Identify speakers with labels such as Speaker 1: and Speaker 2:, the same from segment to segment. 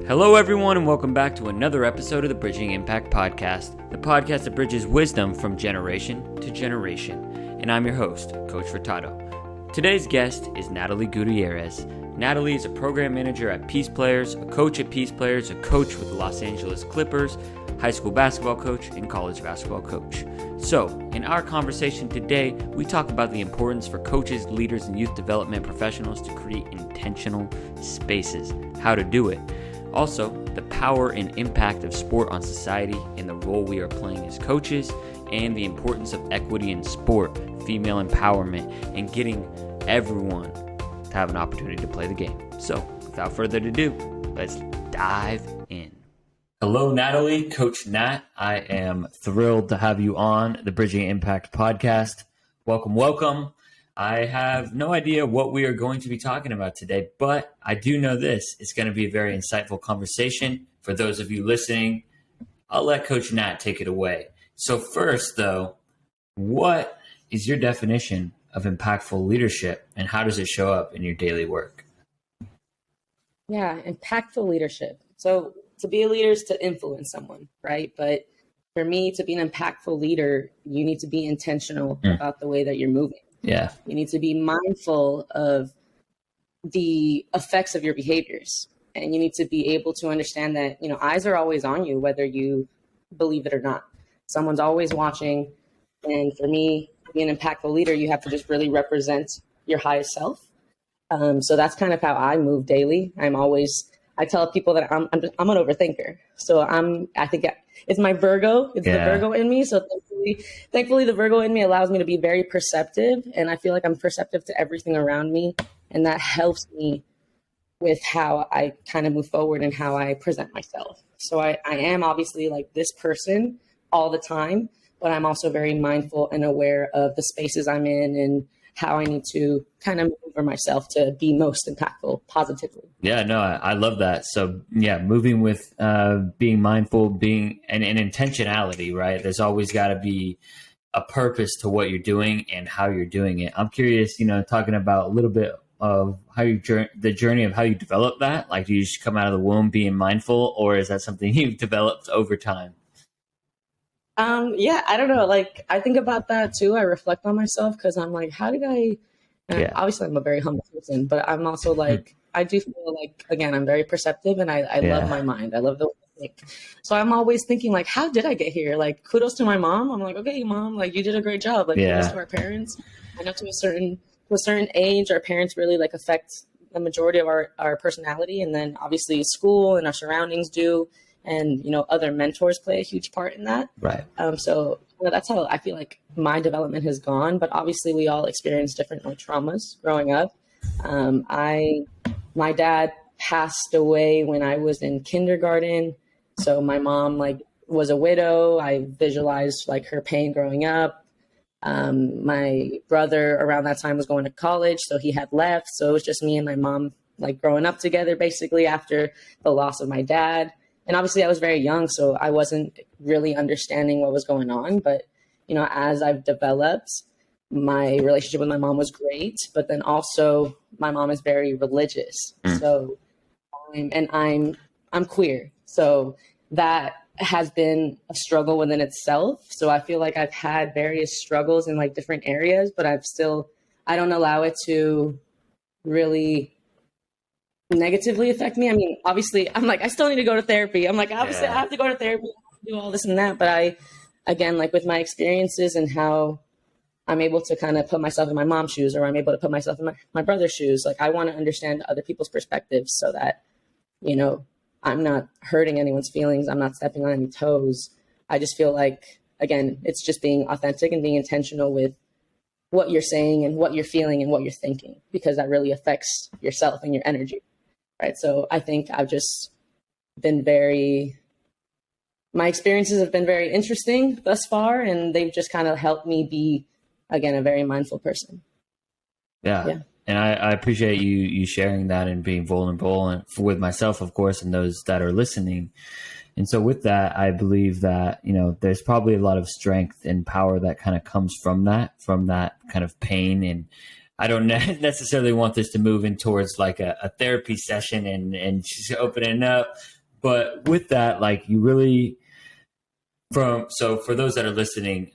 Speaker 1: Hello, everyone, and welcome back to another episode of the Bridging Impact Podcast, the podcast that bridges wisdom from generation to generation. And I'm your host, Coach Furtado. Today's guest is Natalie Gutierrez. Natalie is a program manager at PeacePlayers, a coach at PeacePlayers, a coach with the Los Angeles Clippers, high school basketball coach, and college basketball coach. So, in our conversation today, we talk about the importance for coaches, leaders, and youth development professionals to create intentional spaces, how to do it. Also, the power and impact of sport on society and the role we are playing as coaches, and the importance of equity in sport, female empowerment, and getting everyone to have an opportunity to play the game. So, without further ado, let's dive in. Hello, Natalie, Coach Nat. I am thrilled to have you on the Bridging Impact Podcast. Welcome, welcome. I have no idea what we are going to be talking about today, but I do know this. It's going to be a very insightful conversation. For those of you listening, I'll let Coach Nat take it away. So first, though, what is your definition of impactful leadership, and how does it show up in your daily work?
Speaker 2: Yeah, impactful leadership. So to be a leader is to influence someone, right? But for me, to be an impactful leader, you need to be intentional about the way that you're moving.
Speaker 1: Yeah.
Speaker 2: You need to be mindful of the effects of your behaviors. And you need to be able to understand that, eyes are always on you, whether you believe it or not. Someone's always watching. And for me, being an impactful leader, you have to just really represent your highest self. So that's kind of how I move daily. I tell people that I'm an overthinker. So I think it's my Virgo. It's the Virgo in me. So thankfully, the Virgo in me allows me to be very perceptive. And I feel like I'm perceptive to everything around me. And that helps me with how I kind of move forward and how I present myself. So I am obviously like this person all the time, but I'm also very mindful and aware of the spaces I'm in and how I need to kind of move for myself to be most impactful positively.
Speaker 1: Yeah, no, I love that. So yeah, moving with being mindful, being and intentionality, right? There's always got to be a purpose to what you're doing and how you're doing it. I'm curious, talking about a little bit of how the journey of how you develop that. Like, do you just come out of the womb being mindful, or is that something you've developed over time?
Speaker 2: Yeah, I don't know. Like, I think about that too. I reflect on myself because I'm like, how did I, obviously I'm a very humble person, but I'm also like, I do feel like, again, I'm very perceptive and I love my mind. I love the way I think. So I'm always thinking like, how did I get here? Like, kudos to my mom. I'm like, okay, mom, like you did a great job. Like, kudos to our parents. I know to a certain age, our parents really like affect the majority of our personality. And then obviously school and our surroundings do. And, other mentors play a huge part in that.
Speaker 1: Right.
Speaker 2: So that's how I feel like my development has gone. But obviously we all experience different traumas growing up. My dad passed away when I was in kindergarten. So my mom was a widow. I visualized her pain growing up. My brother around that time was going to college, so he had left. So it was just me and my mom growing up together basically after the loss of my dad. And obviously I was very young, so I wasn't really understanding what was going on. But, as I've developed, my relationship with my mom was great. But then also my mom is very religious. So, I'm queer. So that has been a struggle within itself. So I feel like I've had various struggles in different areas, but I don't allow it to really negatively affect me. I mean, obviously I'm I still need to go to therapy. I'm obviously I have to go to therapy, do all this and that. But I, again, with my experiences and how I'm able to kind of put myself in my mom's shoes, or I'm able to put myself in my brother's shoes. I want to understand other people's perspectives so that, I'm not hurting anyone's feelings. I'm not stepping on any toes. I just feel again, it's just being authentic and being intentional with what you're saying and what you're feeling and what you're thinking, because that really affects yourself and your energy. Right. So I think I've just been my experiences have been very interesting thus far, and they've just kind of helped me be, again, a very mindful person.
Speaker 1: Yeah. And I appreciate you sharing that and being vulnerable, and with myself, of course, and those that are listening. And so with that, I believe that, there's probably a lot of strength and power that kind of comes from that kind of pain. And I don't necessarily want this to move in towards like a therapy session and just opening up. But with that, like you really so for those that are listening,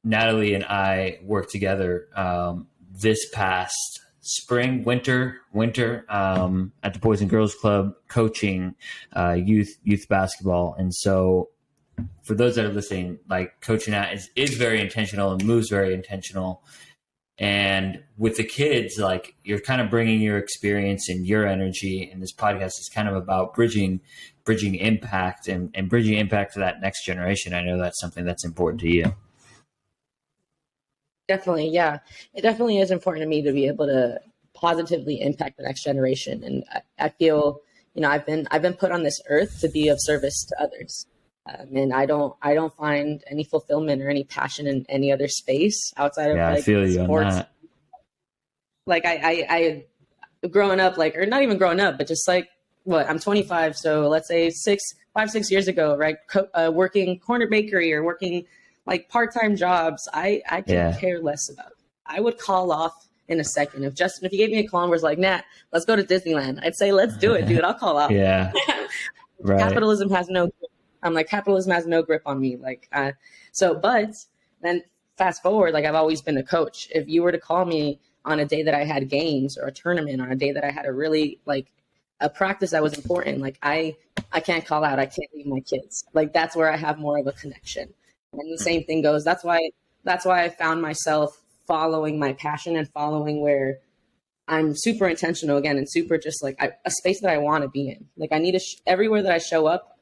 Speaker 1: Natalie and I worked together this past spring, winter at the Boys and Girls Club, coaching youth basketball. And so for those that are listening, like coaching that is very intentional and moves very intentional. And with the kids, like you're kind of bringing your experience and your energy. And this podcast is kind of about bridging impact and bridging impact to that next generation. I know that's something that's important to you.
Speaker 2: Definitely, yeah. It definitely is important to me to be able to positively impact the next generation. And I feel, I've been put on this earth to be of service to others. And I don't find any fulfillment or any passion in any other space outside of
Speaker 1: I feel you
Speaker 2: sports.
Speaker 1: on that.
Speaker 2: Like I growing up, like, or not even growing up, but just like I'm 25. So let's say 6 years ago, right? Working corner bakery or working like part-time jobs, I can care less about. I would call off in a second. If you gave me a call and was like, Nat, let's go to Disneyland, I'd say, let's do it, dude. I'll call off.
Speaker 1: Yeah. Right.
Speaker 2: Capitalism has no grip on me. But then fast forward, like I've always been a coach. If you were to call me on a day that I had games or a tournament, on a day that I had a really like a practice that was important, like I can't call out. I can't leave my kids. Like that's where I have more of a connection. And the same thing goes. That's why I found myself following my passion and following where I'm super intentional again and super just like a space that I want to be in. Like I need to everywhere that I show up,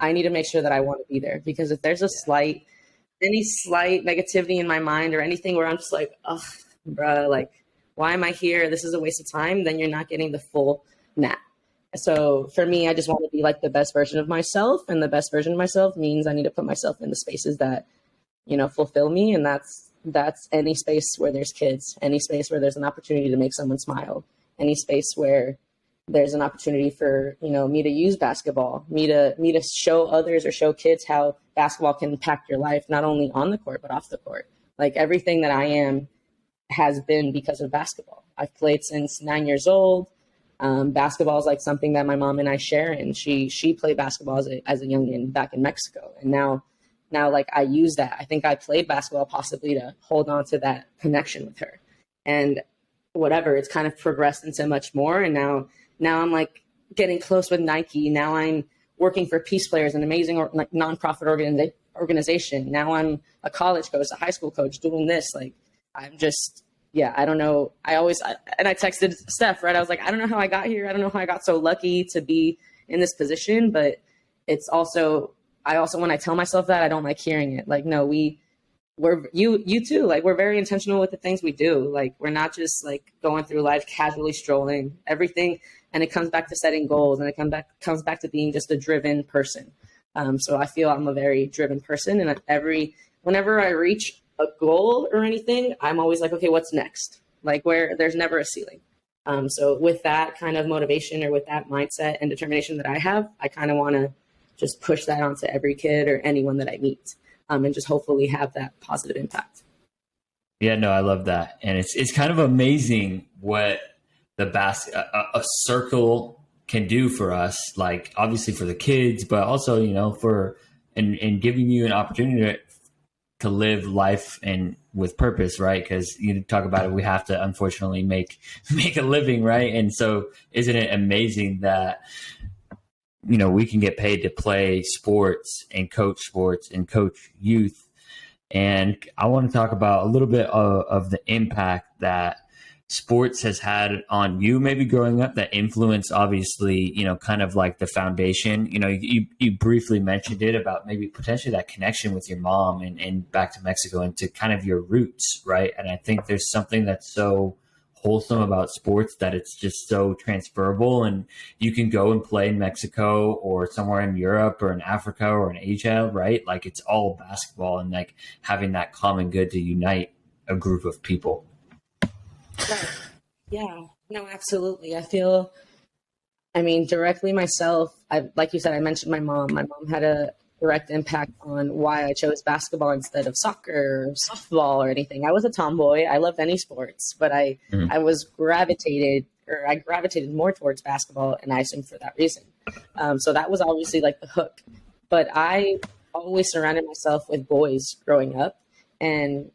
Speaker 2: I need to make sure that I want to be there, because if there's any slight negativity in my mind or anything where I'm just like, oh, bruh, like why am I here? This is a waste of time. Then you're not getting the full Nat. So for me, I just want to be like the best version of myself, and the best version of myself means I need to put myself in the spaces that, fulfill me. And that's any space where there's kids, any space where there's an opportunity to make someone smile, any space where there's an opportunity for, me to use basketball, me to show others or show kids how basketball can impact your life, not only on the court, but off the court. Like everything that I am has been because of basketball. I've played since 9 years old. Basketball is like something that my mom and I share, and she played basketball as a youngin back in Mexico. And now like I use that. I think I played basketball possibly to hold on to that connection with her, and whatever, it's kind of progressed into much more. And now I'm like getting close with Nike. Now I'm working for PeacePlayers, an amazing nonprofit organization. Now I'm a college coach, a high school coach, doing this. Like I'm just, I don't know. I texted Steph, right? I was like, I don't know how I got here. I don't know how I got so lucky to be in this position, but it's also, when I tell myself that, I don't like hearing it. Like, no, we're you too. Like, we're very intentional with the things we do. Like, we're not just like going through life casually strolling everything. And it comes back to setting goals, and it comes back to being just a driven person. So I feel I'm a very driven person, and whenever I reach a goal or anything, I'm always like, okay, what's next? Like where there's never a ceiling. So with that kind of motivation or with that mindset and determination that I have, I kind of want to just push that onto every kid or anyone that I meet, and just hopefully have that positive impact.
Speaker 1: Yeah, no, I love that. And it's kind of amazing what a circle can do for us, like obviously for the kids, but also, for and giving you an opportunity to live life and with purpose, right? Because you talk about it, we have to unfortunately make a living, right? And so isn't it amazing that we can get paid to play sports and coach youth? And I want to talk about a little bit of the impact that sports has had on you, maybe growing up, that influence, obviously, kind of like the foundation. You briefly mentioned it about maybe potentially that connection with your mom and back to Mexico and to kind of your roots, right? And I think there's something that's so wholesome about sports that it's just so transferable, and you can go and play in Mexico or somewhere in Europe or in Africa or in Asia, right? Like it's all basketball, and like having that common good to unite a group of people.
Speaker 2: Right. Yeah, no, absolutely. directly myself, like you said, I mentioned my mom. My mom had direct impact on why I chose basketball instead of soccer or softball or anything. I was a tomboy. I loved any sports, but I gravitated more towards basketball, and I assumed for that reason. So that was obviously like the hook. But I always surrounded myself with boys growing up, and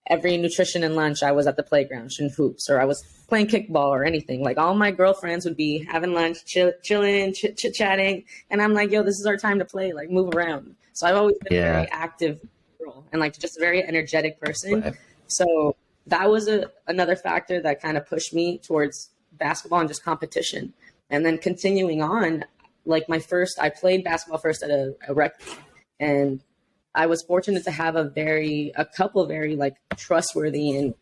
Speaker 2: every nutrition and lunch, I was at the playground shooting hoops, or I was playing kickball or anything. Like all my girlfriends would be having lunch, chilling, chit-chatting. And I'm like, yo, this is our time to play, like move around. So I've always been a very active girl and like just a very energetic person. Right. So that was another factor that kind of pushed me towards basketball and just competition. And then continuing on, like I played basketball first at a rec, and I was fortunate to have a couple very like trustworthy and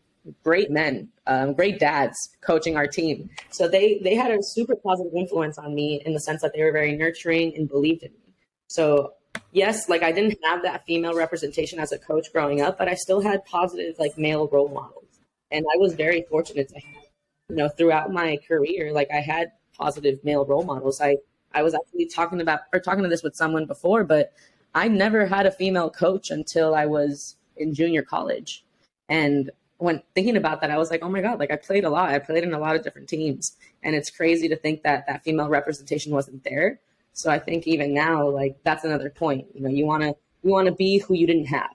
Speaker 2: great men, great dads coaching our team. So they had a super positive influence on me in the sense that they were very nurturing and believed in me. So yes, like I didn't have that female representation as a coach growing up, but I still had positive like male role models. And I was very fortunate to have, throughout my career, like I had positive male role models. I was actually talking to this with someone before, but I never had a female coach until I was in junior college. And when thinking about that, I was like, oh my God, like I played a lot. I played in a lot of different teams. And it's crazy to think that that female representation wasn't there. So I think even now, like that's another point. You want to be who you didn't have.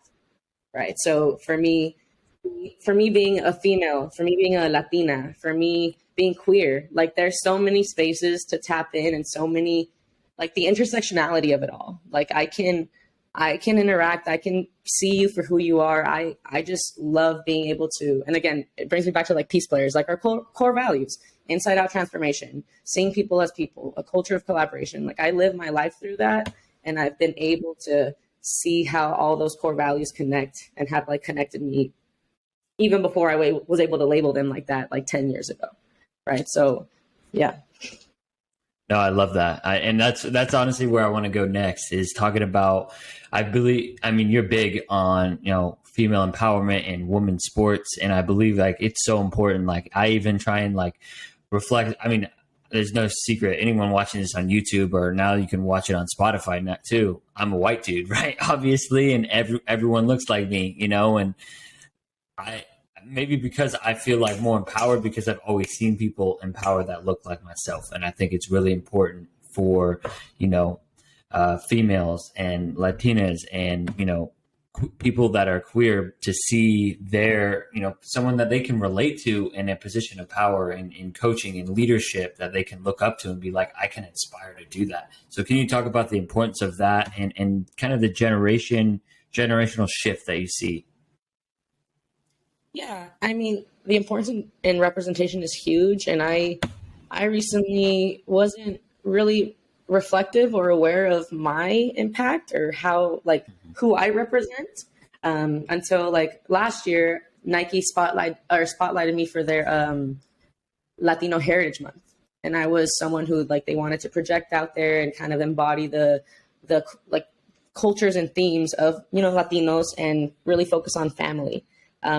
Speaker 2: Right. So for me being a female, for me being a Latina, for me being queer, like there's so many spaces to tap in and so many, like the intersectionality of it all. Like I can interact, I can see you for who you are. I just love being able to, and again, it brings me back to like PeacePlayers, like our core values, inside out transformation, seeing people as people, a culture of collaboration. Like I live my life through that, and I've been able to see how all those core values connect and have like connected me even before I was able to label them like that, like 10 years ago. Right. So yeah.
Speaker 1: No, I love that. And that's honestly where I want to go next, is talking about, you're big on, female empowerment and women's sports. And I believe like it's so important. Like I even try and like reflect. There's no secret. Anyone watching this on YouTube, or now you can watch it on Spotify now too. I'm a white dude, right? Obviously. And everyone looks like me, and maybe because I feel like more empowered because I've always seen people empower that look like myself. And I think it's really important for, females and Latinas and, people that are queer to see their, someone that they can relate to in a position of power and in coaching and leadership that they can look up to and be like, I can aspire to do that. So can you talk about the importance of that and kind of the generational shift that you see?
Speaker 2: Yeah, the importance in representation is huge. And I recently wasn't really reflective or aware of my impact or how, like, who I represent until like last year, Nike spotlighted me for their Latino Heritage Month. And I was someone who like they wanted to project out there and kind of embody the like cultures and themes of, Latinos and really focus on family.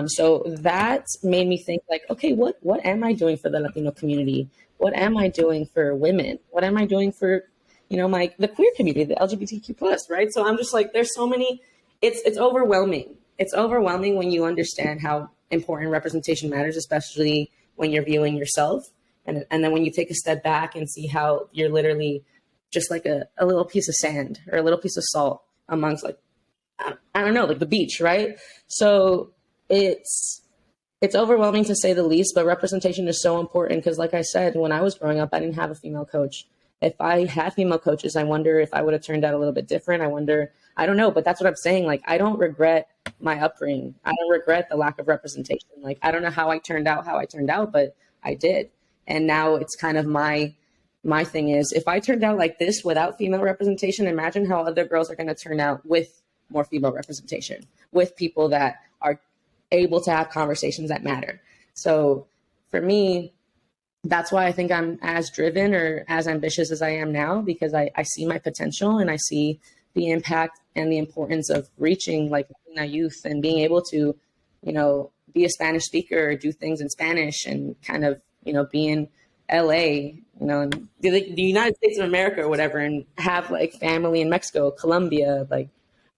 Speaker 2: So that made me think like, okay, what am I doing for the Latino community? What am I doing for women? What am I doing for, the queer community, the LGBTQ plus, right? So I'm just like, there's so many, it's overwhelming. It's overwhelming when you understand how important representation matters, especially when you're viewing yourself. And then when you take a step back and see how you're literally just like a little piece of sand or a little piece of salt amongst like, I don't know, like the beach, right? So it's overwhelming to say the least, but representation is so important because like I said, when I was growing up, I didn't have a female coach. If I had female coaches, I wonder if I would have turned out a little bit different. I don't know, but that's what I'm saying. Like, I don't regret my upbringing. I don't regret the lack of representation. Like, I don't know how I turned out, but I did. And now it's kind of my thing is, if I turned out like this without female representation, imagine how other girls are going to turn out with more female representation, with people that are able to have conversations that matter. So for me, that's why I think I'm as driven or as ambitious as I am now, because I see my potential and I see the impact and the importance of reaching like Latina youth and being able to, be a Spanish speaker or do things in Spanish and kind of, being LA, the United States of America or whatever, and have like family in Mexico, Colombia. Like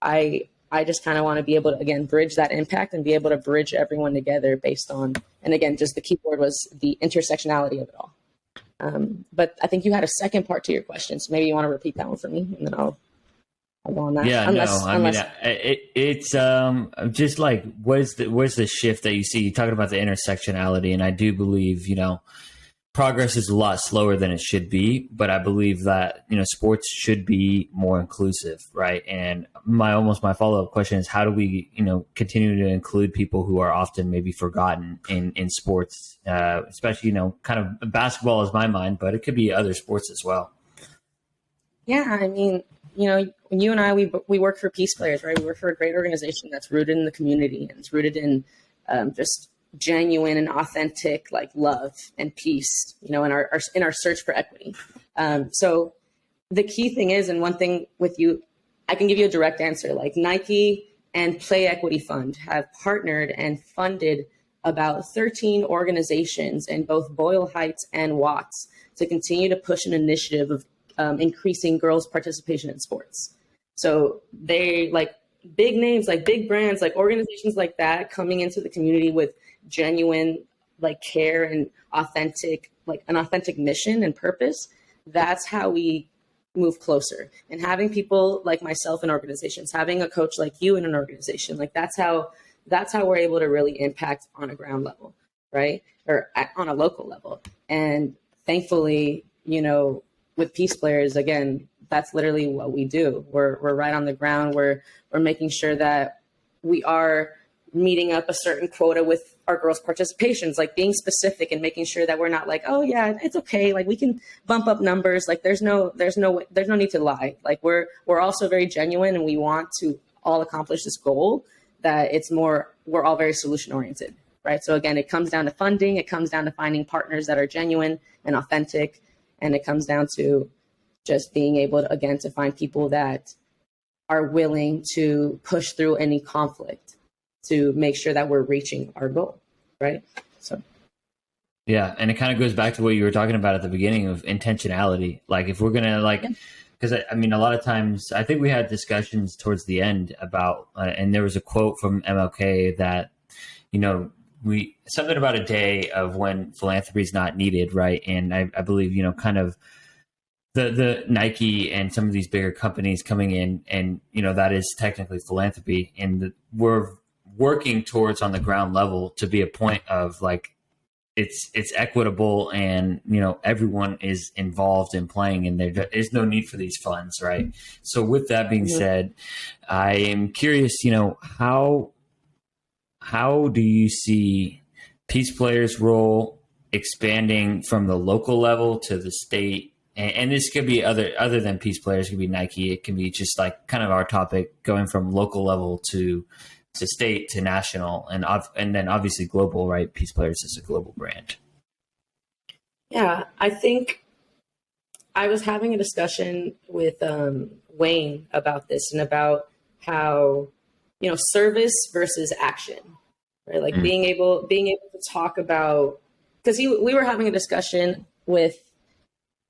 Speaker 2: I just kind of want to be able to, again, bridge that impact and be able to bridge everyone together based on, and again, just the key word was the intersectionality of it all. But I think you had a second part to your question, so maybe you want to repeat that one for me, and then I'll go on that.
Speaker 1: Yeah, it's just like, where's the shift that you see? You're talking about the intersectionality, and I do believe, progress is a lot slower than it should be, but I believe that, sports should be more inclusive, right? And my follow-up question is, how do we, continue to include people who are often maybe forgotten in sports, especially, kind of basketball is my mind, but it could be other sports as well.
Speaker 2: Yeah, I mean, you and I, we work for PeacePlayers, right? We work for a great organization that's rooted in the community, and it's rooted in just genuine and authentic like love and peace, in our search for equity. So the key thing is, and one thing with you, I can give you a direct answer, like Nike and Play Equity Fund have partnered and funded about 13 organizations in both Boyle Heights and Watts to continue to push an initiative of increasing girls' participation in sports. So they like big names, like big brands, like organizations like that coming into the community with genuine like care and an authentic mission and purpose. That's how we move closer. And having people like myself in organizations, having a coach like you in an organization, like that's how we're able to really impact on a ground level, right? Or on a local level. And thankfully, with PeacePlayers, again, that's literally what we do. We're right on the ground. We're making sure that we are meeting up a certain quota with our girls' participations, like being specific and making sure that we're not like, oh yeah, it's okay, like we can bump up numbers. Like there's no need to lie. Like we're also very genuine, and we want to all accomplish this goal. That we're all very solution oriented, right? So again, it comes down to funding. It comes down to finding partners that are genuine and authentic. And it comes down to just being able to, again, to find people that are willing to push through any conflict to make sure that we're reaching our goal, right? So.
Speaker 1: Yeah, and it kind of goes back to what you were talking about at the beginning of intentionality. Like if we're going to because I mean, a lot of times I think we had discussions towards the end about, and there was a quote from MLK that, something about a day of when philanthropy is not needed, right? And I believe, kind of the Nike and some of these bigger companies coming in, and that is technically philanthropy, and we're working towards on the ground level to be a point of like it's equitable, and everyone is involved in playing, and there is no need for these funds, right? So with that being said, I am curious, how do you see PeacePlayers' role expanding from the local level to the state? And this could be other than PeacePlayers. It could be Nike. It can be just like kind of our topic, going from local level to state to national, and then obviously global, right? PeacePlayers is a global brand.
Speaker 2: Yeah, I think I was having a discussion with Wayne about this, and about how service versus action, right? Like being able to talk about, because we were having a discussion with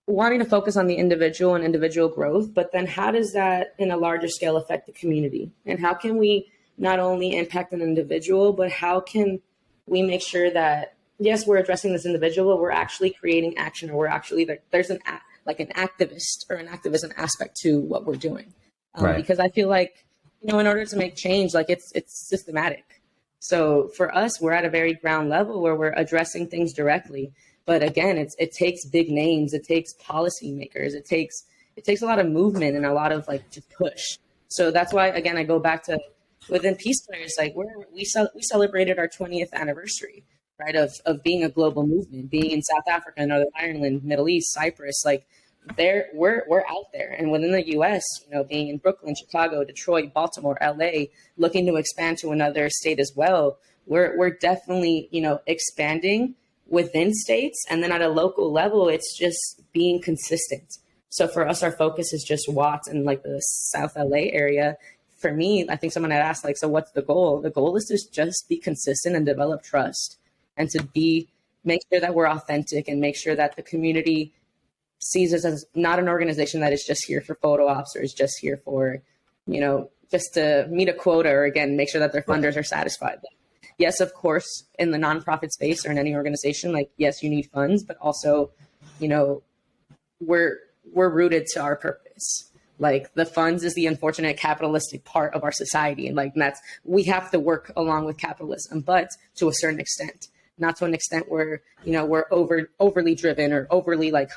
Speaker 2: wanting to focus on the individual and individual growth, but then how does that in a larger scale affect the community? And how can we not only impact an individual, but how can we make sure that, yes, we're addressing this individual, but we're actually creating action, or we're actually there's an activist or an activism aspect to what we're doing. Right. Because I feel like, in order to make change, like it's systematic. So for us, we're at a very ground level where we're addressing things directly. But again, it takes big names, it takes policymakers, it takes a lot of movement and a lot of just push. So that's why, again, I go back to within PeacePlayers, like we celebrated our 20th anniversary, right, of being a global movement, being in South Africa, Northern Ireland, Middle East, Cyprus, we're out there. And within the US, being in Brooklyn, Chicago, Detroit, Baltimore, LA, looking to expand to another state as well, we're definitely, expanding within states. And then at a local level, it's just being consistent. So for us, our focus is just Watts and the South LA area. For me, I think someone had asked, so what's the goal? The goal is to just be consistent and develop trust, and to be make sure that we're authentic, and make sure that the community sees us as not an organization that is just here for photo ops or is just here for, just to meet a quota, or again, make sure that their funders are satisfied. Yes, of course, in the nonprofit space or in any organization, like, yes, you need funds, but also, we're rooted to our purpose. Like, the funds is the unfortunate capitalistic part of our society. And like, we have to work along with capitalism, but to a certain extent, not to an extent where, we're overly driven or overly like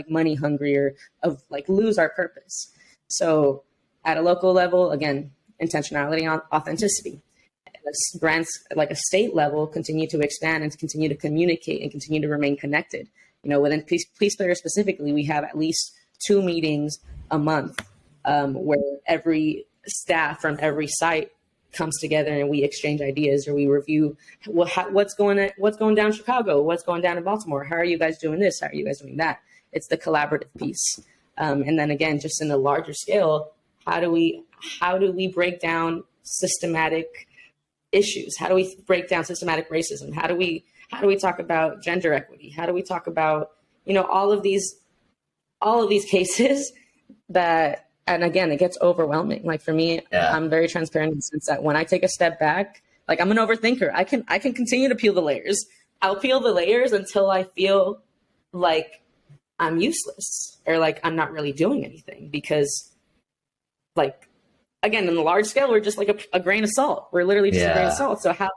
Speaker 2: money hungry, or of like lose our purpose. So at a local level, again, intentionality on authenticity. As grants like a state level continue to expand and to continue to communicate and continue to remain connected. Within PeacePlayers specifically, we have at least 2 meetings a month where every staff from every site comes together and we exchange ideas, or we review what's going down in Chicago, what's going down in Baltimore. How are you guys doing this? How are you guys doing that? It's the collaborative piece. And then again, just in a larger scale, how do we break down systematic issues? How do we break down systematic racism? How do we talk about gender equity? How do we talk about, all of these cases that, and again, it gets overwhelming. Like for me, I'm very transparent in the sense that when I take a step back, like I'm an overthinker. I can continue to peel the layers. I'll peel the layers until I feel like I'm useless or like I'm not really doing anything, because like, again, in the large scale, we're just like a grain of salt. We're literally just a grain of salt. So how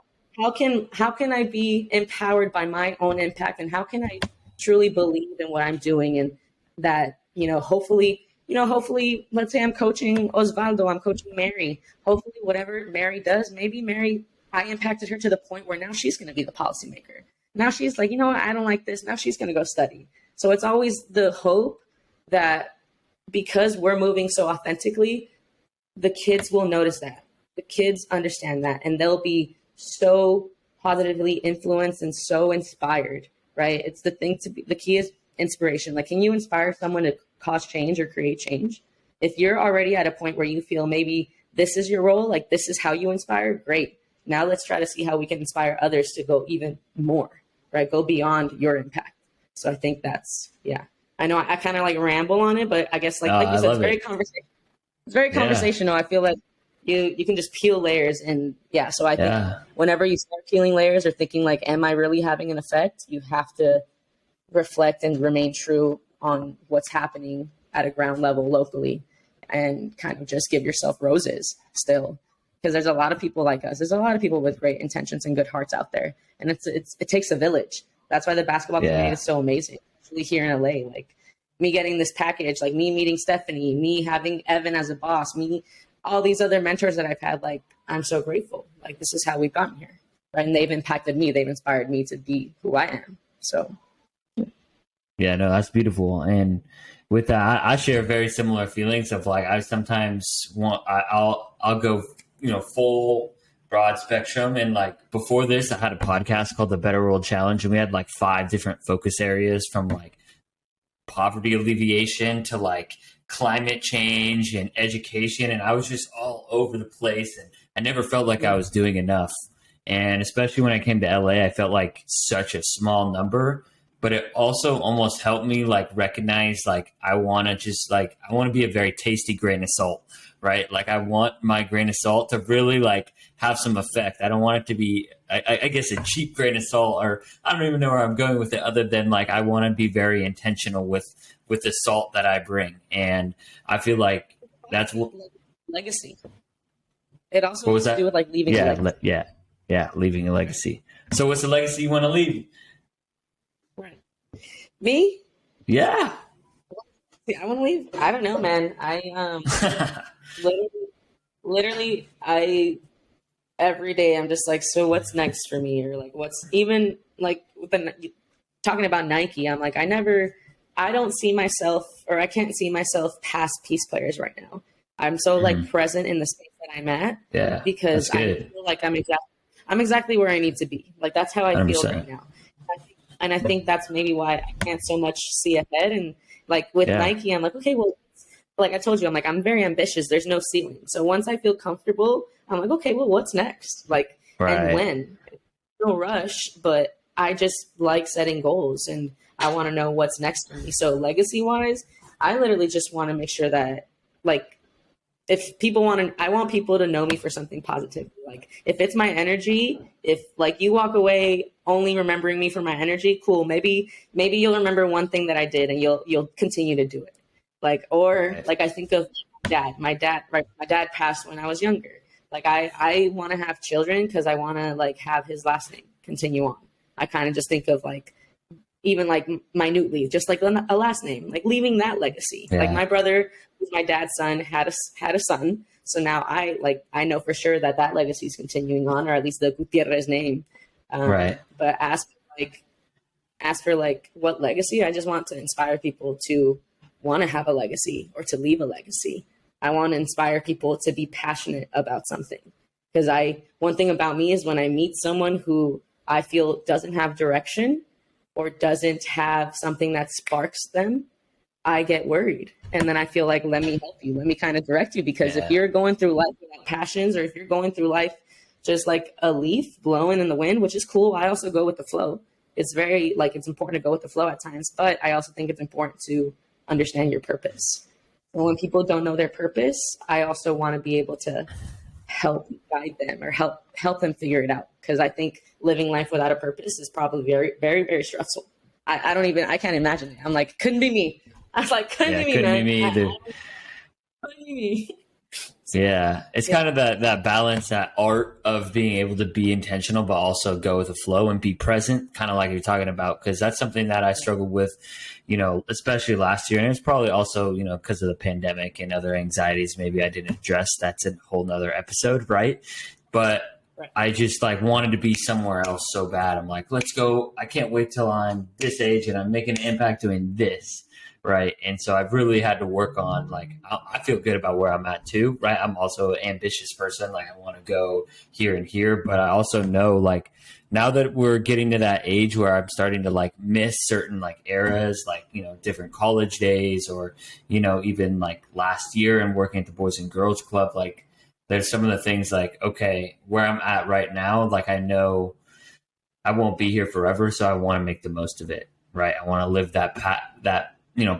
Speaker 2: can I be empowered by my own impact, and how can I truly believe in what I'm doing, and that, hopefully, let's say I'm coaching Osvaldo, I'm coaching Mary. Hopefully whatever Mary does, maybe Mary, I impacted her to the point where now she's going to be the policymaker. Now she's like, I don't like this. Now she's going to go study. So it's always the hope that because we're moving so authentically, the kids will notice that. The kids understand that, and they'll be so positively influenced and so inspired, right? It's the key is inspiration. Like, can you inspire someone to cause change or create change? If you're already at a point where you feel maybe this is your role, like this is how you inspire, great. Now let's try to see how we can inspire others to go even more, right? Go beyond your impact. So I think that's, I know I kind of like ramble on it, but I guess like you said, it's very conversational. It's very conversational. I feel like you can just peel layers, and so I think whenever you start peeling layers or thinking like, am I really having an effect? You have to reflect and remain true on what's happening at a ground level locally, and kind of just give yourself roses still, because there's a lot of people like us. There's a lot of people with great intentions and good hearts out there, and it takes a village. That's why the basketball community is so amazing, especially here in LA. Like me getting this package, like me meeting Stephanie, me having Evan as a boss, all these other mentors that I've had, like, I'm so grateful. Like, this is how we've gotten here, right? And they've impacted me. They've inspired me to be who I am. So.
Speaker 1: Yeah, no, that's beautiful. And with that, I share very similar feelings of like, I sometimes I'll go, full broad spectrum. And like before this, I had a podcast called the Better World Challenge, and we had like 5 different focus areas, from like poverty alleviation to like climate change and education. And I was just all over the place, and I never felt like I was doing enough. And especially when I came to LA, I felt like such a small number, but it also almost helped me like recognize, like, I want to be a very tasty grain of salt, right? Like I want my grain of salt to really like have some effect. I don't want it to be, I guess, a cheap grain of salt, or I don't even know where I'm going with it, other than like, I want to be very intentional with the salt that I bring. And I feel like that's what
Speaker 2: legacy. It also has to do with like leaving a legacy.
Speaker 1: Leaving a legacy. So what's the legacy you want to leave?
Speaker 2: Right. Me?
Speaker 1: Yeah.
Speaker 2: I want to leave. I don't know, man. I literally every day I'm just like, so what's next for me? Or like, what's even like talking about Nike. I'm like, I don't see myself, or I can't see myself past PeacePlayers right now. I'm so like present in the space that I'm at, because I feel like I'm exactly where I need to be. Like that's how I 100%. Feel right now. And I think that's maybe why I can't so much see ahead. And like with Nike, I'm like, okay, well, like I told you, I'm like, I'm very ambitious. There's no ceiling. So once I feel comfortable, I'm like, okay, well, what's next? Like, and when? No rush, but I just like setting goals and I want to know what's next for me. So legacy wise, I literally just want to make sure that like, if people want to, I want people to know me for something positive. Like if it's my energy, if like you walk away only remembering me for my energy, cool. Maybe you'll remember one thing that I did and you'll continue to do it. Like, or like I think of my dad, right? My dad passed when I was younger. Like I want to have children because I want to like have his last name continue on. I kind of just think of like, even like minutely, just like a last name, like leaving that legacy. Like my brother, who's my dad's son, had a son. So now I know for sure that legacy is continuing on, or at least the Gutierrez name. But as for what legacy, I just want to inspire people to want to have a legacy or to leave a legacy. I want to inspire people to be passionate about something. Because one thing about me is when I meet someone who I feel doesn't have direction or doesn't have something that sparks them, I get worried. And then I feel like, let me help you. Let me kind of direct you. Because if you're going through life without passions, or if you're going through life just like a leaf blowing in the wind, which is cool. I also go with the flow. It's very it's important to go with the flow at times, but I also think it's important to understand your purpose. And when people don't know their purpose, I also want to be able to help guide them or help them figure it out. Because I think living life without a purpose is probably very, very, very stressful. I can't imagine it. I'm like, couldn't be me. I was like, couldn't be me, man.
Speaker 1: Couldn't be me either.
Speaker 2: Couldn't be me.
Speaker 1: Yeah, it's kind of that balance, that art of being able to be intentional, but also go with the flow and be present, kind of like you're talking about, because that's something that I struggled with, especially last year. And it's probably also, because of the pandemic and other anxieties maybe I didn't address. That's a whole nother episode, right? But I just wanted to be somewhere else so bad. I'm like, let's go. I can't wait till I'm this age and I'm making an impact doing this. Right. And so I've really had to work on I feel good about where I'm at too. Right. I'm also an ambitious person. Like I want to go here and here, but I also know now that we're getting to that age where I'm starting to miss certain eras, different college days or, even last year and working at the Boys and Girls Club, there's some of the things okay, where I'm at right now, I know I won't be here forever. So I want to make the most of it. Right. I want to live that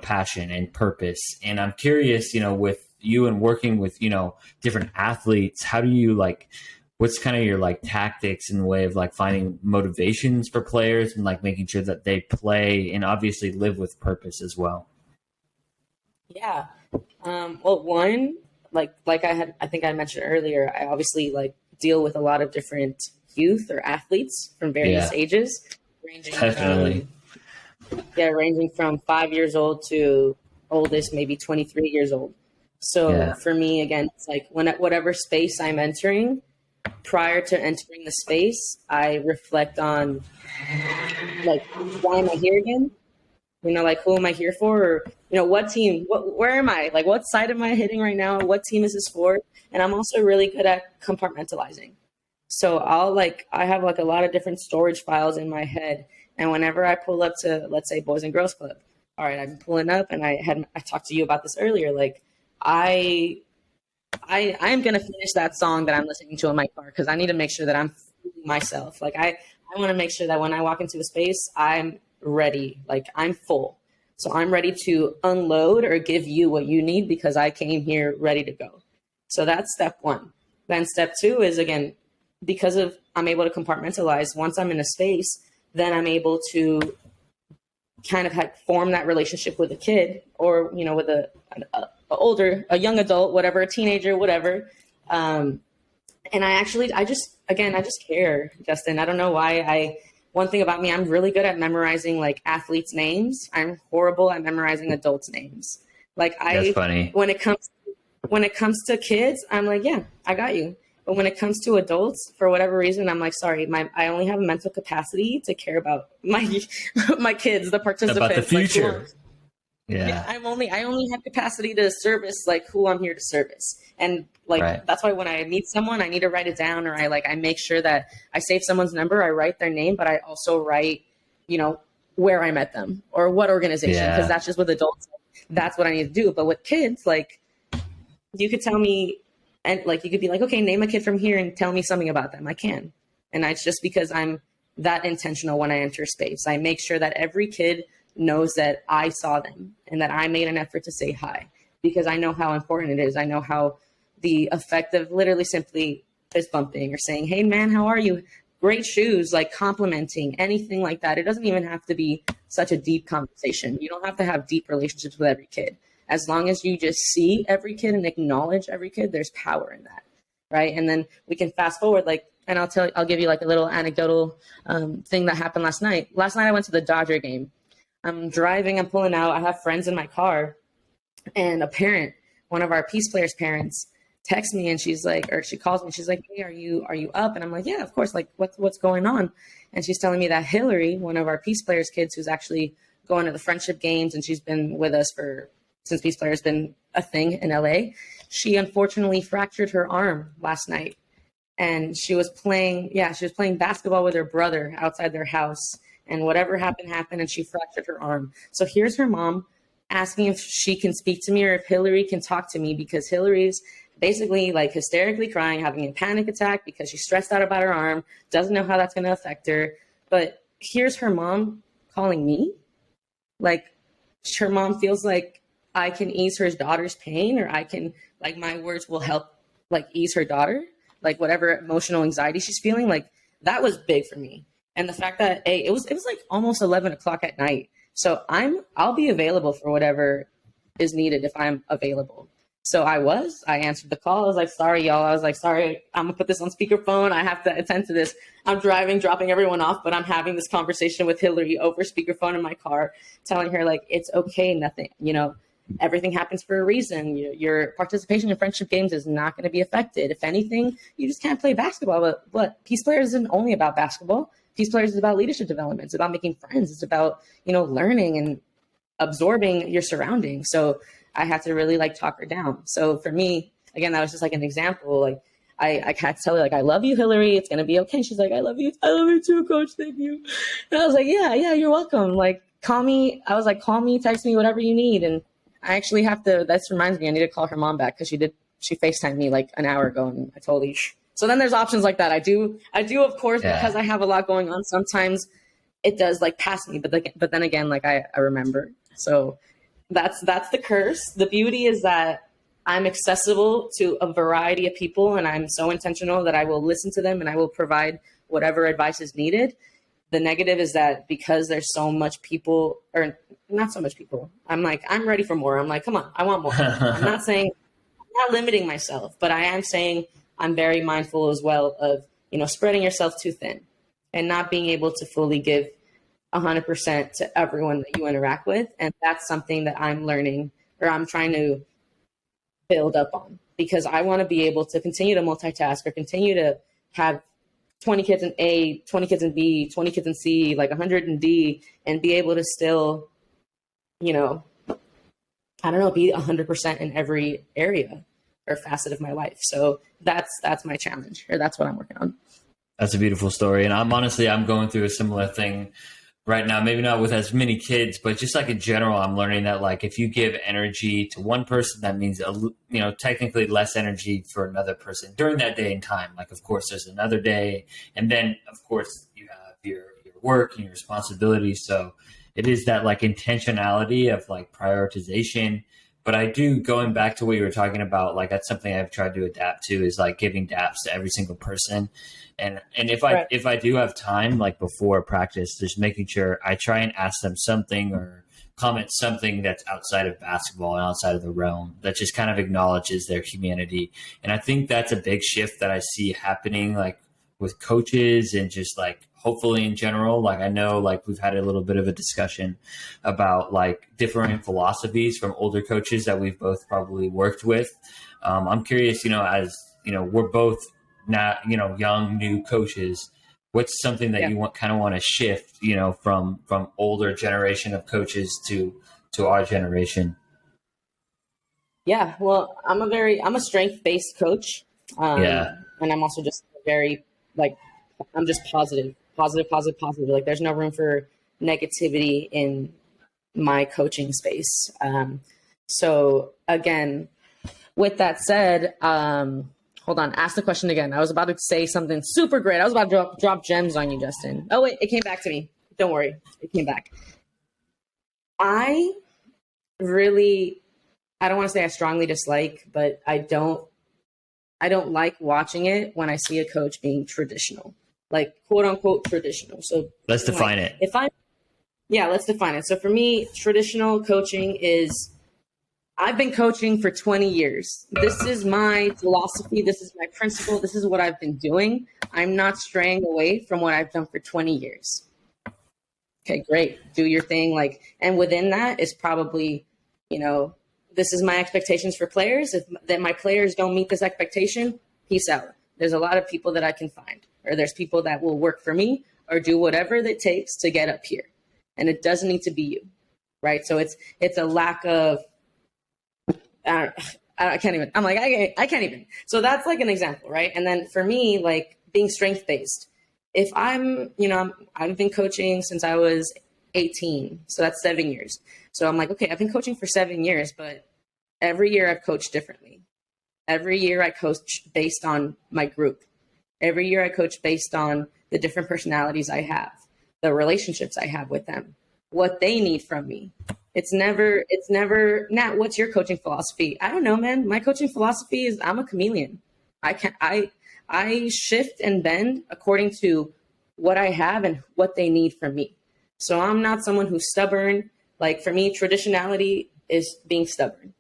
Speaker 1: passion and purpose. And I'm curious, with you and working with, different athletes, how do you what's kind of your tactics and way of finding motivations for players and making sure that they play and obviously live with purpose as well?
Speaker 2: Yeah. Well, one, I think I mentioned earlier, I obviously deal with a lot of different youth or athletes from various ages, ranging from 5 years old to oldest, maybe 23 years old. So for me, again, it's whatever space I'm entering, prior to entering the space, I reflect on why am I here again? Who am I here for? Or, what team, where am I? What side am I hitting right now? What team is this for? And I'm also really good at compartmentalizing. So I have a lot of different storage files in my head. And whenever I pull up to, let's say, Boys and Girls Club, all right, I'm pulling up, and I talked to you about this earlier. I am gonna finish that song that I'm listening to in my car because I need to make sure that I'm myself. I want to make sure that when I walk into a space, I'm ready. I'm full, so I'm ready to unload or give you what you need because I came here ready to go. So that's step one. Then step two is, again, because I'm able to compartmentalize. Once I'm in a space, then I'm able to kind of form that relationship with a kid or, with a young adult, whatever, a teenager, whatever. And I just care, Justin. I don't know why. One thing about me, I'm really good at memorizing athletes' names. I'm horrible at memorizing adults' names.
Speaker 1: That's funny.
Speaker 2: When it comes to kids, I'm yeah, I got you. But when it comes to adults, for whatever reason, I'm sorry, I only have a mental capacity to care about my kids, the participants.
Speaker 1: About the future.
Speaker 2: I only have capacity to service who I'm here to service. And that's why when I meet someone, I need to write it down, or I make sure that I save someone's number, I write their name, but I also write, where I met them or what organization, because that's just with adults. That's what I need to do. But with kids, you could tell me, and you could be okay, name a kid from here and tell me something about them. I can. And it's just because I'm that intentional when I enter space. I make sure that every kid knows that I saw them and that I made an effort to say hi, because I know how important it is. I know how the effect of literally simply fist bumping or saying, hey man, how are you? Great shoes, like complimenting, anything like that. It doesn't even have to be such a deep conversation. You don't have to have deep relationships with every kid. As long as you just see every kid and acknowledge every kid, there's power in that, right? And then we can fast forward, like, and I'll give you like a little anecdotal thing that happened last night. Last night I went to the Dodger game. I'm driving, I'm pulling out. I have friends in my car, and a parent, one of our PeacePlayers parents, texts me, and she's like, or she calls me. She's like, hey, are you up? And I'm like, yeah, of course. Like, what's going on? And she's telling me that Hillary, one of our PeacePlayers kids, who's actually going to the friendship games, and she's been with us since PeacePlayers been a thing in LA. She unfortunately fractured her arm last night, and she was playing basketball with her brother outside their house. And whatever happened, and she fractured her arm. So here's her mom asking if she can speak to me or if Hillary can talk to me, because Hillary's basically like hysterically crying, having a panic attack because she's stressed out about her arm, doesn't know how that's going to affect her. But here's her mom calling me. Like, her mom feels like I can ease her daughter's pain, or I can, like, my words will help, like, ease her daughter, like whatever emotional anxiety she's feeling. Like, that was big for me. And the fact that it was like almost 11 o'clock at night. So I'll be available for whatever is needed if I'm available. So I answered the call. I was like, sorry, y'all. I was like, sorry, I'm gonna put this on speakerphone. I have to attend to this. I'm driving, dropping everyone off, but I'm having this conversation with Hillary over speakerphone in my car, telling her, like, it's okay. Nothing, everything happens for a reason. Your participation in friendship games is not going to be affected. If anything, you just can't play basketball. But PeacePlayers isn't only about basketball. PeacePlayers is about leadership development. It's about making friends. It's about, learning and absorbing your surroundings. So I had to really talk her down. So for me, again, that was just like an example. Like I had to tell her, like, I love you, Hillary. It's going to be okay. She's like, I love you. I love you too, coach. Thank you. And I was like, yeah, you're welcome. Like, call me. I was like, call me, text me, whatever you need. And I actually have to, that reminds me, I need to call her mom back, because she FaceTimed me like an hour ago, and I totally, so then there's options like that. I do, of course, because I have a lot going on. Sometimes it does pass me, but then again, I remember. So that's the curse. The beauty is that I'm accessible to a variety of people, and I'm so intentional that I will listen to them and I will provide whatever advice is needed. The negative is that because there's so much people, or not so much people, I'm ready for more. I'm like, come on, I want more. I'm not limiting myself, but I am saying I'm very mindful as well of, spreading yourself too thin and not being able to fully give 100% to everyone that you interact with. And that's something that I'm learning, or I'm trying to build up on, because I want to be able to continue to multitask, or continue to have 20 kids in A, 20 kids in B, 20 kids in C, 100 in D, and be able to still, be 100% in every area or facet of my life. So that's my challenge, or that's what I'm working on.
Speaker 1: That's a beautiful story. And I'm going through a similar thing right now, maybe not with as many kids, but just in general, I'm learning that if you give energy to one person, that means, technically less energy for another person during that day and time. Of course, there's another day. And then, of course, you have your work and your responsibilities. So it is that intentionality of prioritization. But I do, going back to what you were talking about, that's something I've tried to adapt to, is giving daps to every single person. And if I do have time, before practice, just making sure I try and ask them something or comment something that's outside of basketball and outside of the realm, that just kind of acknowledges their humanity. And I think that's a big shift that I see happening, with coaches and just hopefully in general. I know we've had a little bit of a discussion about differing philosophies from older coaches that we've both probably worked with. I'm curious, as we're both not, young, new coaches, what's something that you want to shift, from older generation of coaches to our generation?
Speaker 2: Yeah, well, I'm a strength-based coach. And I'm also just very, I'm just positive. There's no room for negativity in my coaching space. So again, with that said, Hold on. Ask the question again. I was about to say something super great. I was about to drop gems on you, Justin. Oh, wait, it came back to me. Don't worry. It came back. I don't want to say I strongly dislike, but I don't like watching it when I see a coach being traditional, like quote unquote traditional. So
Speaker 1: let's define it.
Speaker 2: Let's define it. So for me, traditional coaching is, I've been coaching for 20 years. This is my philosophy. This is my principle. This is what I've been doing. I'm not straying away from what I've done for 20 years. Okay, great. Do your thing. And within that is probably, this is my expectations for players. If that my players don't meet this expectation, peace out. There's a lot of people that I can find, or there's people that will work for me or do whatever it takes to get up here. And it doesn't need to be you, right? So it's a lack of, I can't even. I'm like, I can't even. So that's like an example, right? And then for me, like being strength based. If I've been coaching since I was 18, so that's 7 years. So I'm like, okay, I've been coaching for 7 years, but every year I've coached differently. Every year I coach based on my group. Every year I coach based on the different personalities I have, the relationships I have with them, what they need from me. It's never, Nat, what's your coaching philosophy? I don't know, man. My coaching philosophy is I'm a chameleon. I shift and bend according to what I have and what they need from me. So I'm not someone who's stubborn. Like for me, traditionality is being stubborn.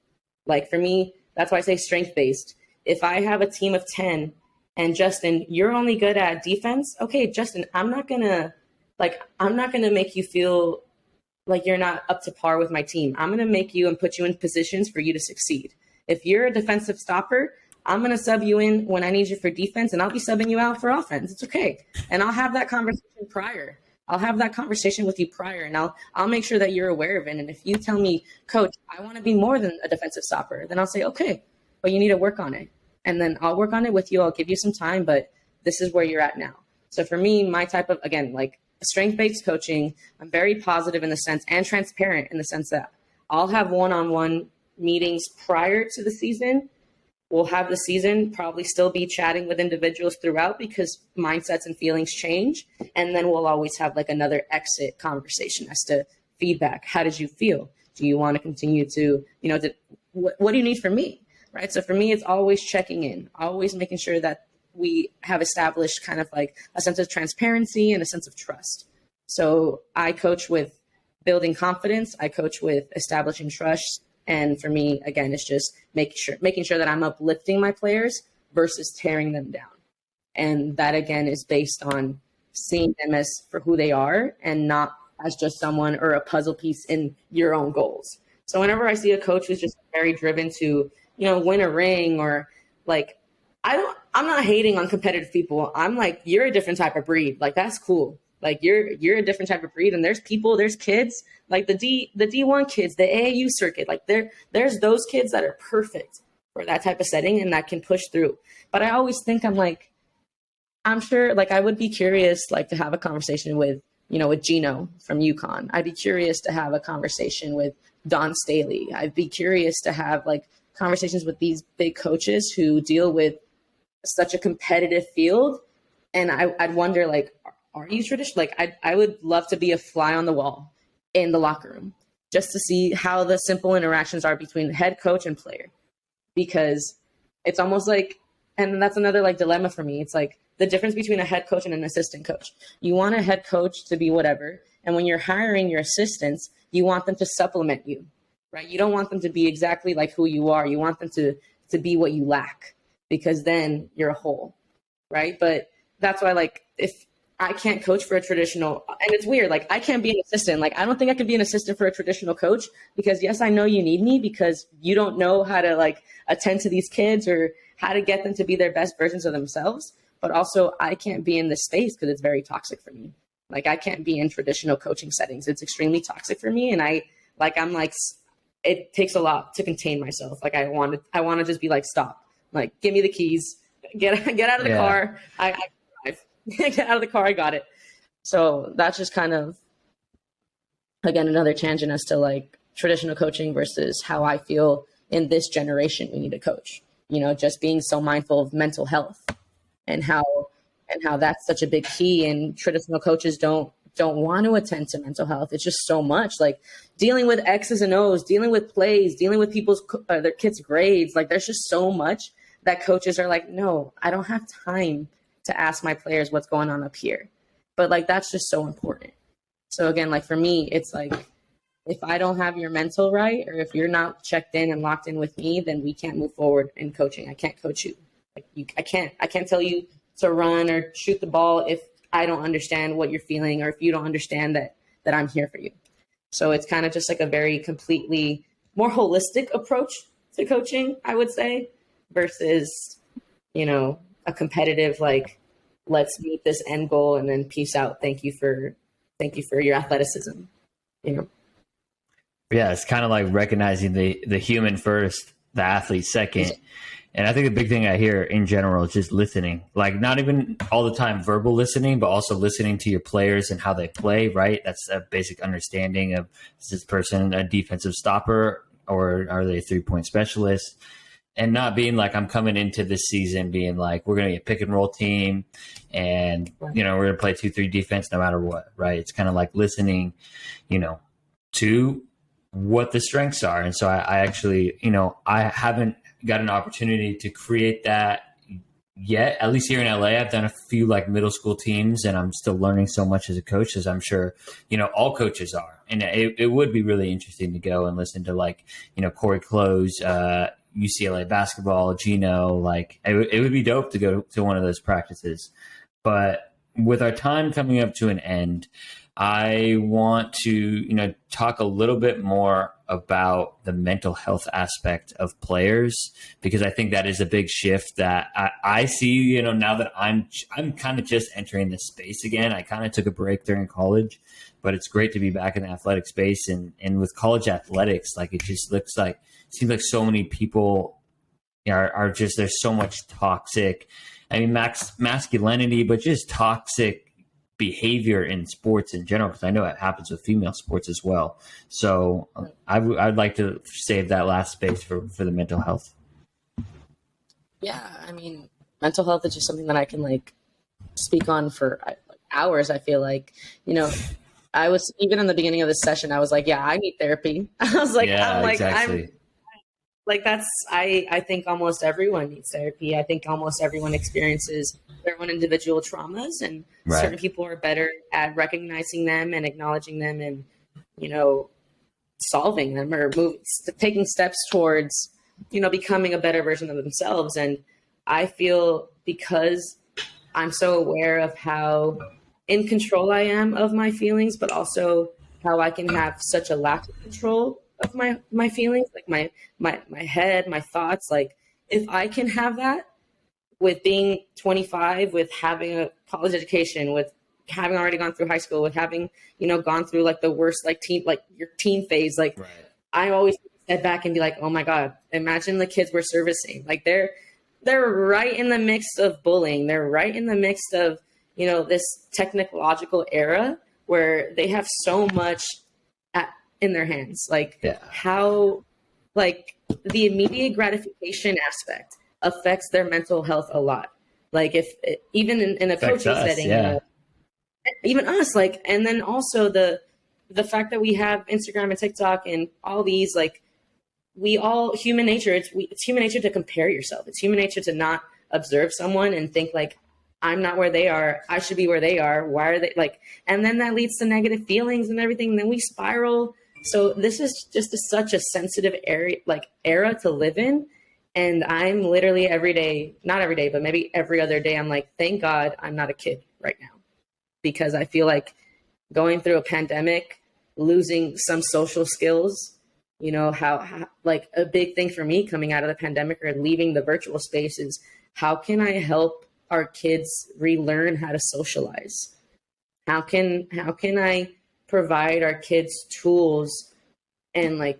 Speaker 2: Like for me, that's why I say strength-based. If I have a team of 10 and Justin, you're only good at defense. Okay, Justin, I'm not gonna make you feel like you're not up to par with my team. I'm going to make you and put you in positions for you to succeed. If you're a defensive stopper, I'm going to sub you in when I need you for defense, and I'll be subbing you out for offense. It's okay. And I'll have that conversation prior. I'll have that conversation with you prior, and I'll make sure that you're aware of it. And if you tell me, coach, I want to be more than a defensive stopper, then I'll say, okay, but you need to work on it. And then I'll work on it with you. I'll give you some time, but this is where you're at now. So for me, my type of, again, like strength-based coaching, I'm very positive in the sense and transparent in the sense that I'll have one-on-one meetings prior to the season. We'll have the season, probably still be chatting with individuals throughout because mindsets and feelings change. And then we'll always have like another exit conversation as to feedback. How did you feel? Do you want to continue to, what do you need from me? Right. So for me, it's always checking in, always making sure that we have established kind of like a sense of transparency and a sense of trust. So I coach with building confidence. I coach with establishing trust. And for me, again, it's just making sure that I'm uplifting my players versus tearing them down. And that, again, is based on seeing them as for who they are and not as just someone or a puzzle piece in your own goals. So whenever I see a coach who's just very driven to, win a ring or like, I'm not hating on competitive people. I'm like, you're a different type of breed. Like, that's cool. Like you're a different type of breed. And there's kids like the D1 kids, the AAU circuit, like there's those kids that are perfect for that type of setting and that can push through. But I always think I'm sure, like I would be curious, like to have a conversation with Gino from UConn. I'd be curious to have a conversation with Don Staley. I'd be curious to have like conversations with these big coaches who deal with such a competitive field. And I'd wonder, like, are you traditional? Like, I would love to be a fly on the wall in the locker room just to see how the simple interactions are between head coach and player, because it's almost like, and that's another like dilemma for me. It's like the difference between a head coach and an assistant coach. You want a head coach to be whatever. And when you're hiring your assistants, you want them to supplement you, right? You don't want them to be exactly like who you are. You want them to be what you lack, because then you're a whole, right? But that's why, like, if I can't coach for a traditional, and it's weird, like I can't be an assistant. Like, I don't think I could be an assistant for a traditional coach because yes, I know you need me because you don't know how to like attend to these kids or how to get them to be their best versions of themselves. But also I can't be in this space because it's very toxic for me. Like I can't be in traditional coaching settings. It's extremely toxic for me. And I'm like, it takes a lot to contain myself. Like I want to just be like, stop, like, give me the keys, get out of the car. I drive. Get out of the car. I got it. So that's just kind of, again, another tangent as to like traditional coaching versus how I feel in this generation we need to coach. just being so mindful of mental health and how that's such a big key. And traditional coaches don't want to attend to mental health. It's just so much, like dealing with X's and O's, dealing with plays, dealing with people's their kids' grades. Like there's just so much that coaches are like, no, I don't have time to ask my players what's going on up here. But like that's just so important. So again, like for me, it's like if I don't have your mental right, or if you're not checked in and locked in with me, then we can't move forward in coaching. I can't coach you. I can't tell you to run or shoot the ball if I don't understand what you're feeling, or if you don't understand that I'm here for you. So it's kind of just like a very completely more holistic approach to coaching, I would say, versus, a competitive, like, let's meet this end goal and then peace out. Thank you for your athleticism,
Speaker 1: Yeah, it's kind of like recognizing the human first, the athlete second. And I think the big thing I hear in general is just listening, like not even all the time verbal listening, but also listening to your players and how they play, right? That's a basic understanding of, is this person a defensive stopper or are they a 3-point specialist? And not being like, I'm coming into this season being like, we're going to be a pick and roll team and, we're going to play 2-3 defense no matter what, right? It's kind of like listening, to what the strengths are. And so I actually, I haven't got an opportunity to create that yet, at least here in LA. I've done a few like middle school teams and I'm still learning so much as a coach, as I'm sure, all coaches are. And it would be really interesting to go and listen to like, Corey Close, UCLA basketball, Gino, like it would be dope to go to one of those practices. But with our time coming up to an end, I want to, talk a little bit more about the mental health aspect of players, because I think that is a big shift that I see, now that I'm kind of just entering this space again. I kind of took a break during college, but it's great to be back in the athletic space. And with college athletics, like it just seems like so many people are just, there's so much toxic, masculinity, but just toxic behavior in sports in general, because I know it happens with female sports as well. So I'd like to save that last space for the mental health.
Speaker 2: Yeah, mental health is just something that I can like speak on for hours. I feel like, I was, even in the beginning of this session, I was like, yeah, I need therapy. I was like, yeah, exactly. I think almost everyone needs therapy. I think almost everyone experiences their own individual traumas, and certain people are better at recognizing them and acknowledging them and, solving them or taking steps towards, becoming a better version of themselves. And I feel, because I'm so aware of how in control I am of my feelings, but also how I can have such a lack of control of my feelings, like my head, my thoughts. Like if I can have that with being 25, with having a college education, with having already gone through high school, with having, gone through like the worst, like your teen phase, like I always step back and be like, oh my God, imagine the kids we're servicing. Like they're right in the midst of bullying. They're right in the midst of, this technological era where they have so much in their hands. Like how, like the immediate gratification aspect affects their mental health a lot. Like if even in a coaching setting, even us, like, and then also the fact that we have Instagram and TikTok and all these, like we all, human nature, it's human nature to compare yourself. It's human nature to not observe someone and think like, I'm not where they are, I should be where they are. Why are they like, and then that leads to negative feelings and everything. And then we spiral. So this is just such a sensitive era to live in. And I'm literally every day, not every day, but maybe every other day, I'm like, thank God I'm not a kid right now. Because I feel like going through a pandemic, losing some social skills, how like a big thing for me coming out of the pandemic or leaving the virtual space is, how can I help our kids relearn how to socialize? How can I provide our kids tools and like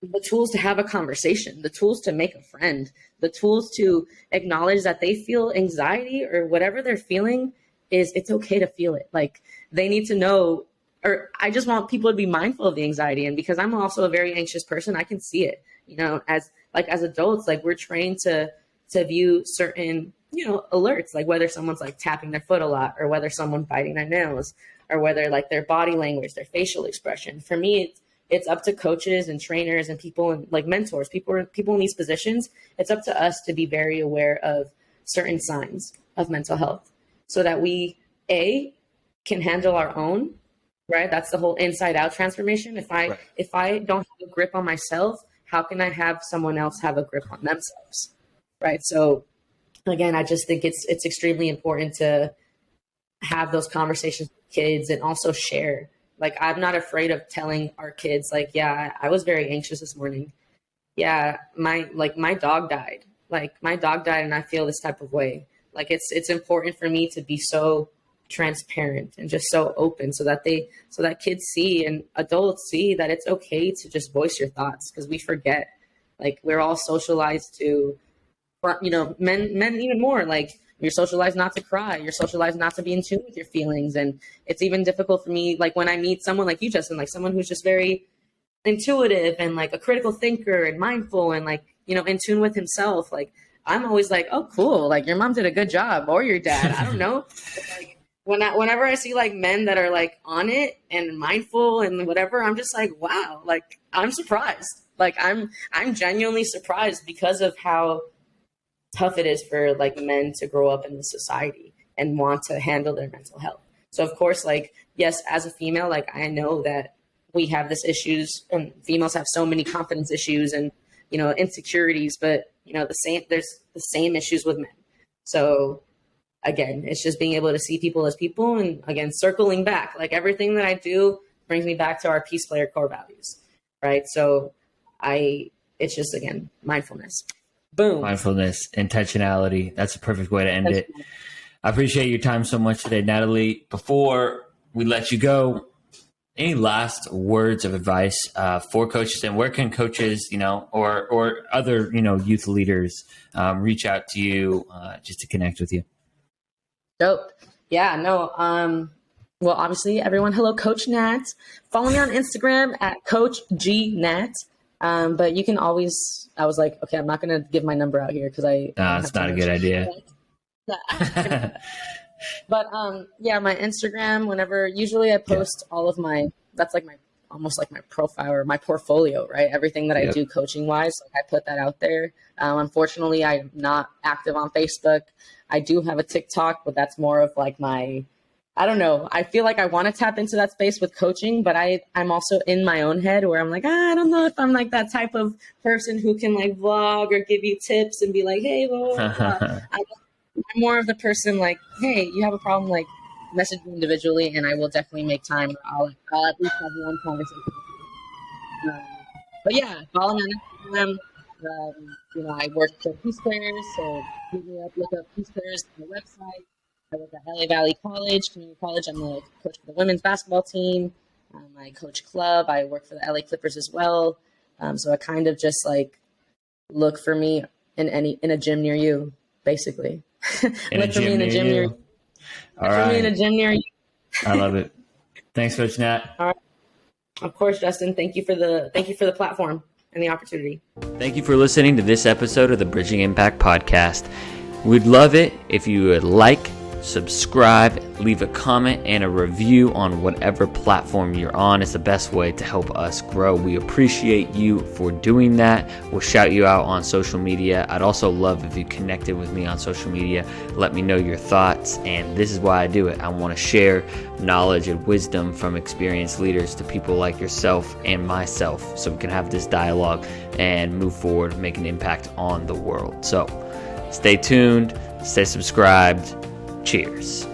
Speaker 2: the tools to have a conversation, the tools to make a friend, the tools to acknowledge that they feel anxiety or whatever they're feeling is, it's okay to feel it. Like they need to know, or I just want people to be mindful of the anxiety. And because I'm also a very anxious person, I can see it, as adults, like we're trained to to view certain, alerts, like whether someone's like tapping their foot a lot, or whether someone's biting their nails, or whether like their body language, their facial expression. For me, it's up to coaches and trainers and people and like mentors, people in these positions. It's up to us to be very aware of certain signs of mental health so that we can handle our own, right? That's the whole inside out transformation. If I don't have a grip on myself, how can I have someone else have a grip on themselves? Right. So again, I just think it's extremely important to have those conversations with kids and also share. Like, I'm not afraid of telling our kids, like, yeah, I was very anxious this morning. Yeah, my dog died. Like, my dog died and I feel this type of way. Like, it's important for me to be so transparent and just so open so that kids see and adults see that it's okay to just voice your thoughts, because we forget. Like, we're all socialized to, men even more, like, you're socialized not to cry. You're socialized not to be in tune with your feelings. And it's even difficult for me, like when I meet someone like you, Justin, like someone who's just very intuitive and like a critical thinker and mindful and like, in tune with himself. Like, I'm always like, oh, cool. Like, your mom did a good job, or your dad. I don't know. Like, whenever I see like men that are like on it and mindful and whatever, I'm just like, wow, like I'm surprised. Like I'm genuinely surprised because of how tough it is for like men to grow up in this society and want to handle their mental health. So of course, like, yes, as a female, like I know that we have this issues, and females have so many confidence issues and, insecurities, but there's the same issues with men. So again, it's just being able to see people as people. And again, circling back, like everything that I do brings me back to our Peace Player core values. Right. So it's just, again, mindfulness. Boom.
Speaker 1: Mindfulness, intentionality. That's a perfect way to end it. I appreciate your time so much today, Natalie. Before we let you go, any last words of advice for coaches, and where can coaches, or other, youth leaders reach out to you just to connect with you?
Speaker 2: Dope. Yeah, no. Well, obviously, everyone, hello, Coach Nat. Follow me on Instagram at Coach G Nat. But you can always, I was like, okay, I'm not going to give my number out here because
Speaker 1: it's not a good idea.
Speaker 2: But yeah, my Instagram, usually I post all of that's like almost like my profile or my portfolio, right? Everything that I do coaching wise, like I put that out there. Unfortunately, I'm not active on Facebook. I do have a TikTok, but that's more of like I don't know. I feel like I want to tap into that space with coaching, but I'm also in my own head where I'm like, I don't know if I'm like that type of person who can like vlog or give you tips and be like, hey, blah, blah, blah. I'm more of the person like, hey, you have a problem, like message me individually and I will definitely make time. I'll at least have one conversation with you. But yeah, follow me on Instagram. I work for PeacePlayers, so look up PeacePlayers on the website. I work at LA Valley Community College. I'm the coach for the women's basketball team. I coach club. I work for the LA Clippers as well. So I kind of just like look for me in a gym near you, basically. Look for me in a gym near you.
Speaker 1: All right.
Speaker 2: Me in a gym near you.
Speaker 1: I love it. Thanks, Coach Nat.
Speaker 2: All right. Of course, Justin. Thank you for the platform and the opportunity.
Speaker 1: Thank you for listening to this episode of the Bridging Impact Podcast. We'd love it if you would like, subscribe, leave a comment and a review on whatever platform you're on. It's the best way to help us grow. We appreciate you for doing that. We'll shout you out on social media. I'd also love if you connected with me on social media. Let me know your thoughts. And this is why I do it. I want to share knowledge and wisdom from experienced leaders to people like yourself and myself, so we can have this dialogue and move forward, make an impact on the world. So stay tuned, stay subscribed. Cheers.